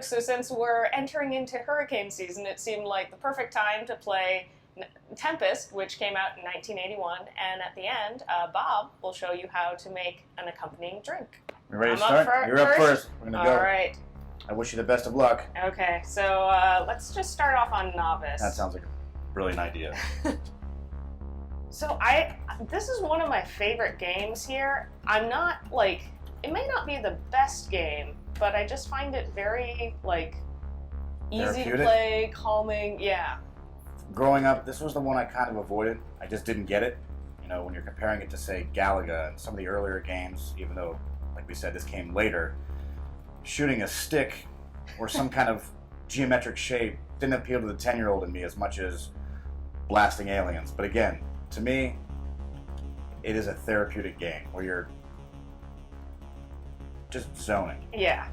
so since we're entering into hurricane season, it seemed like the perfect time to play Tempest, which came out in 1981, and at the end, Bob will show you how to make an accompanying drink. You ready to start? You're up first. We're going to go. All right. I wish you the best of luck. Okay, so let's just start off on Novice. That sounds like a brilliant idea. So this is one of my favorite games here. I'm not, like, it may not be the best game, but I just find it very, like, easy to play, calming, yeah. Growing up, this was the one I kind of avoided. I just didn't get it. You know, when you're comparing it to, say, Galaga and some of the earlier games, even though, like we said, this came later, shooting a stick or some kind of geometric shape didn't appeal to the 10-year-old in me as much as blasting aliens. But again, to me, it is a therapeutic game where you're just zoning. Yeah.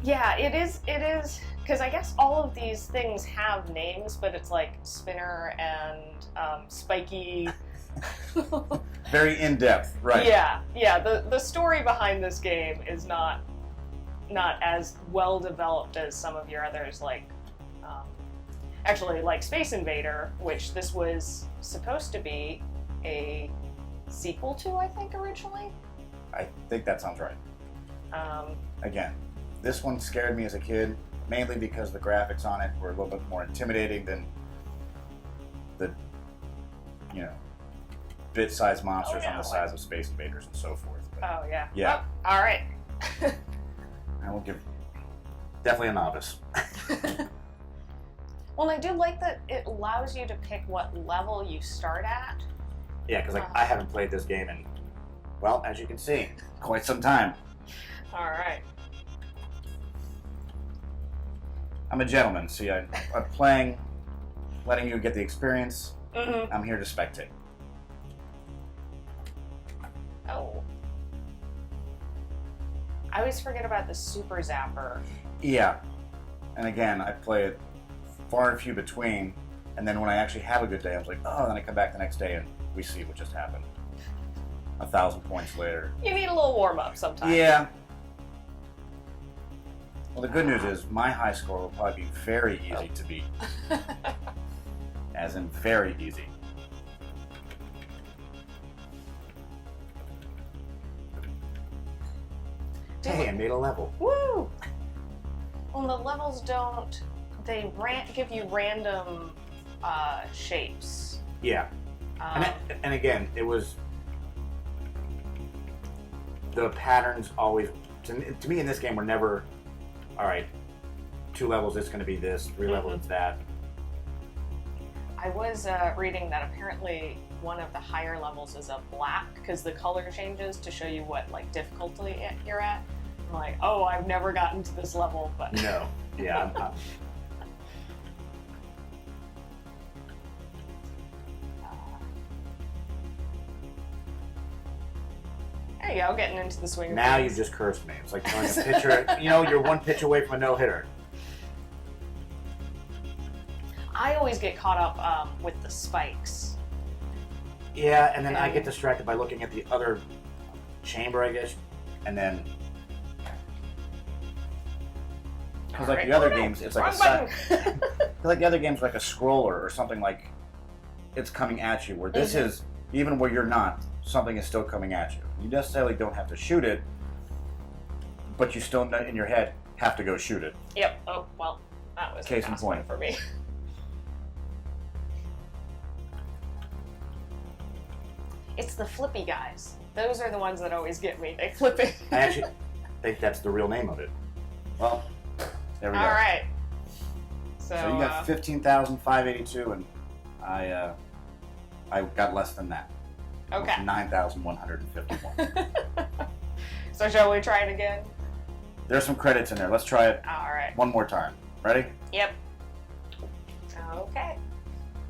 Yeah, it is, because I guess all of these things have names, but it's like Spinner and Spiky. Very in-depth, right. Yeah, the story behind this game is not as well developed as some of your others, like, actually, like Space Invader, which this was supposed to be a sequel to, I think, originally. I think that sounds right. Again, this one scared me as a kid, mainly because the graphics on it were a little bit more intimidating than the, you know, bit-sized monsters on the size of Space Invaders and so forth. But, oh, yeah. Yeah. Oh, all right. I will give definitely a novice. Well, I do like that it allows you to pick what level you start at. Yeah, because like, I haven't played this game in, well, as you can see, quite some time. All right. I'm a gentleman. See, I'm playing, letting you get the experience. Mm-hmm. I'm here to spectate. Oh. I always forget about the Super Zapper. Yeah. And again, I play it far and few between, and then when I actually have a good day, I was like, oh, then I come back the next day and we see what just happened. 1,000 points later. You need a little warm-up sometimes. Yeah. Well, the good news is my high score will probably be very easy to beat. As in very easy. Hey, I made a level. Woo! Well, the levels don't, they give you random shapes. Yeah. And again, it was, the patterns always, to me in this game, were never, all right, 2 levels, it's going to be this, 3 levels, it's that. I was reading that apparently one of the higher levels is a black, because the color changes to show you what, like, difficulty you're at. I'm like, oh, I've never gotten to this level, but... No. Yeah, There you go, getting into the swing of now things. you've just cursed me. It's like throwing a pitcher, you know, you're 1 pitch away from a no-hitter. I always get caught up with the spikes. Yeah, and then I get distracted by looking at the other chamber, I guess, and then... Because like the other games, it's like like the other games, like a scroller or something, like it's coming at you. Where this is, even where you're not, something is still coming at you. You necessarily don't have to shoot it, but you still, in your head, have to go shoot it. Yep. Oh, well, that was Case a in fast point one for me. It's the flippy guys. Those are the ones that always get me. They flip it. I actually think that's the real name of it. Well, there we go. All right. So you got 15,582, and I got less than that. Okay. 9,151. So shall we try it again? There's some credits in there. Let's try it All right. one more time. Ready? Yep. Okay.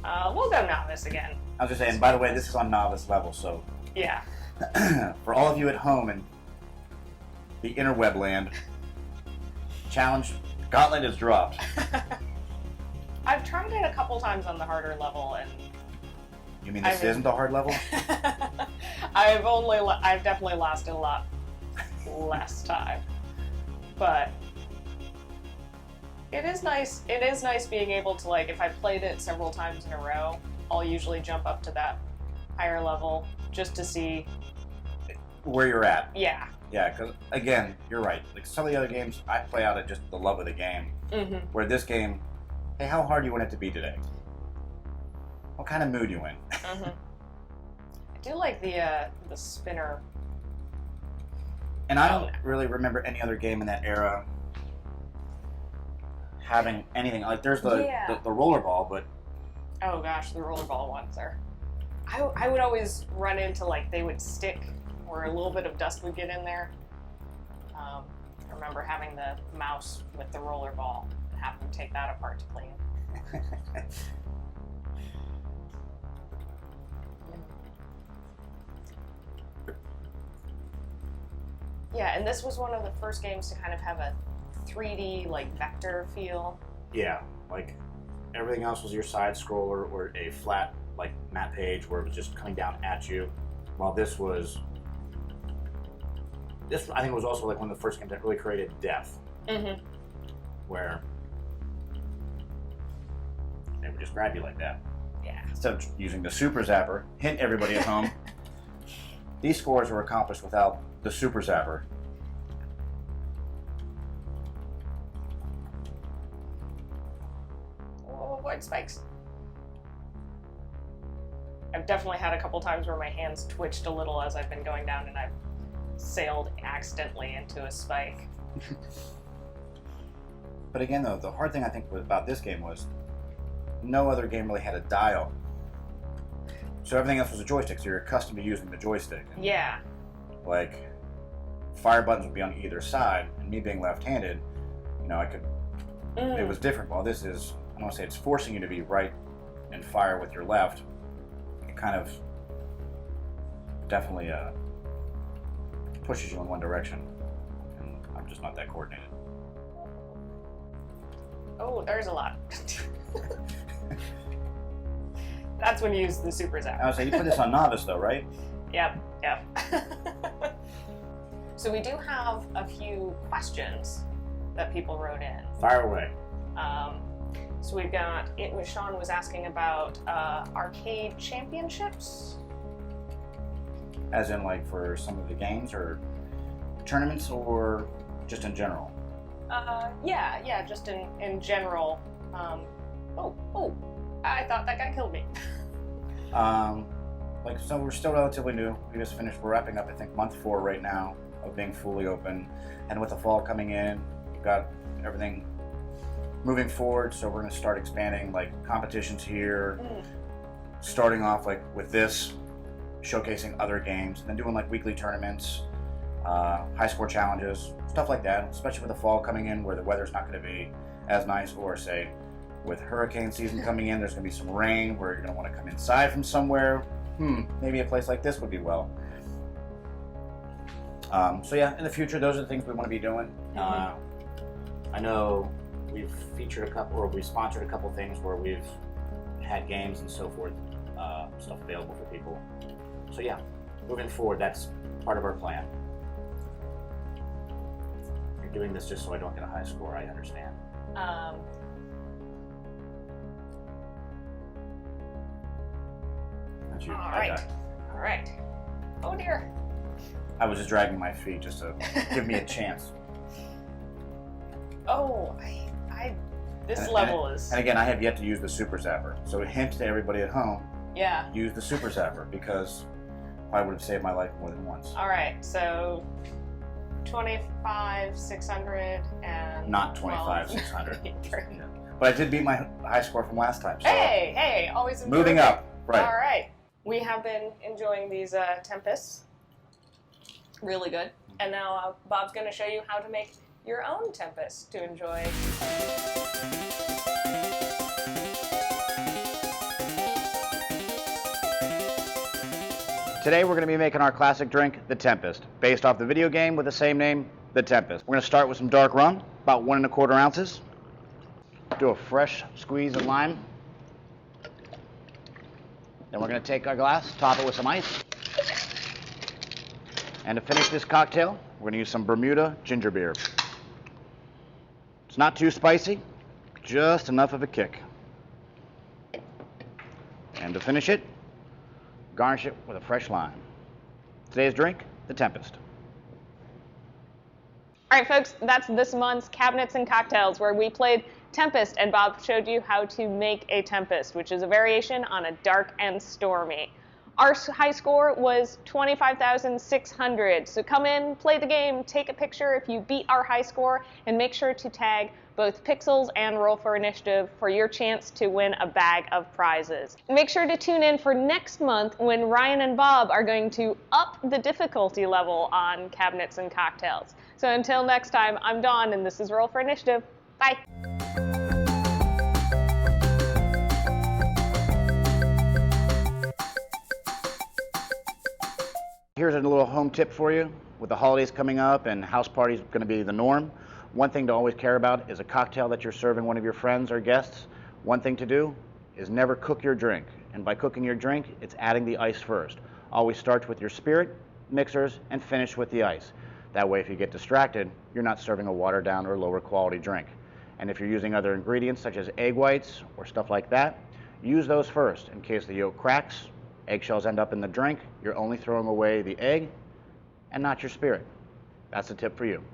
We'll go novice again. I was just saying, by the way, this is on novice level, so... Yeah. For all of you at home in the interweb land, challenge, gauntlet is dropped. I've tried it a couple times on the harder level, and... You mean this isn't the hard level? I've definitely lasted a lot less time. But It is nice. It is nice being able to, like, if I played it several times in a row, I'll usually jump up to that higher level just to see where you're at. Yeah. Yeah, because again, you're right. Like some of the other games, I play out of just the love of the game. Mm-hmm. Where this game, hey, how hard do you want it to be today? What kind of mood you in? Mm-hmm. I do like the spinner. And I don't really remember any other game in that era having anything like. There's the rollerball, but oh gosh, the rollerball ones are. I would always run into, like, they would stick, or a little bit of dust would get in there. I remember having the mouse with the rollerball and having to take that apart to clean it. Yeah, and this was one of the first games to kind of have a 3D, like, vector feel. Yeah, like everything else was your side scroller or a flat, like, map page where it was just coming down at you. While this, I think, was also like one of the first games that really created depth. Mm-hmm. Where they would just grab you like that. Yeah. Instead of using the super zapper, hint everybody at home, these scores were accomplished without the super zapper. Oh, avoid spikes. I've definitely had a couple times where my hands twitched a little as I've been going down and I've sailed accidentally into a spike. But again, though, the hard thing I think about this game was no other game really had a dial. So everything else was a joystick, so you're accustomed to using the joystick. And yeah. Like, fire buttons would be on either side, and me being left-handed, you know, I could... It was different. While this is, I don't want to say it's forcing you to be right and fire with your left, it kind of definitely pushes you in one direction. And I'm just not that coordinated. Oh, there's a lot. That's when you use the super zap. I was saying, you put this on novice though, right? Yep. So we do have a few questions that people wrote in. Fire away. So we've got, Sean was asking about arcade championships. As in, like, for some of the games or tournaments, or just in general? Yeah, just in general. I thought that guy killed me. Like, so we're still relatively new. We just finished, we're wrapping up, I think, month 4 right now of being fully open. And with the fall coming in, we've got everything moving forward, so we're going to start expanding, like, competitions here, starting off, like, with this, showcasing other games, and then doing, like, weekly tournaments, high score challenges, stuff like that, especially with the fall coming in where the weather's not going to be as nice, or, say, with hurricane season coming in, there's going to be some rain where you're going to want to come inside from somewhere. Maybe a place like this would be well. So yeah, in the future, those are the things we want to be doing. I know we've featured a couple, or we've sponsored a couple things where we've had games and so forth, stuff available for people. So yeah, moving forward, that's part of our plan. You're doing this just so I don't get a high score, I understand. That's you. All right. Oh dear. I was just dragging my feet just to give me a chance. Oh, this level is... And again, I have yet to use the super zapper. So a hint to everybody at home, yeah, use the super zapper, because I would have saved my life more than once. All right, so 25, 600, and... Not 25, 600. But I did beat my high score from last time. So hey, always improving. moving up, right. All right. We have been enjoying these Tempests. Really good. And now Bob's going to show you how to make your own Tempest to enjoy. Today we're going to be making our classic drink, the Tempest, based off the video game with the same name, the Tempest. We're going to start with some dark rum, about 1 1/4 ounces. Do a fresh squeeze of lime. Then we're going to take our glass, top it with some ice. And to finish this cocktail, we're going to use some Bermuda ginger beer. It's not too spicy, just enough of a kick. And to finish it, garnish it with a fresh lime. Today's drink, the Tempest. All right, folks, that's this month's Cabinets and Cocktails, where we played Tempest, and Bob showed you how to make a Tempest, which is a variation on a dark and stormy. Our high score was 25,600. So come in, play the game, take a picture if you beat our high score, and make sure to tag both Pixels and Roll for Initiative for your chance to win a bag of prizes. Make sure to tune in for next month when Ryan and Bob are going to up the difficulty level on Cabinets and Cocktails. So until next time, I'm Dawn, and this is Roll for Initiative. Bye. Here's a little home tip for you. With the holidays coming up and house parties going to be the norm, one thing to always care about is a cocktail that you're serving one of your friends or guests. One thing to do is never cook your drink. And by cooking your drink, it's adding the ice first. Always start with your spirit, mixers, and finish with the ice. That way, if you get distracted, you're not serving a watered down or lower quality drink. And if you're using other ingredients such as egg whites or stuff like that, use those first in case the yolk cracks, eggshells end up in the drink, you're only throwing away the egg and not your spirit. That's a tip for you.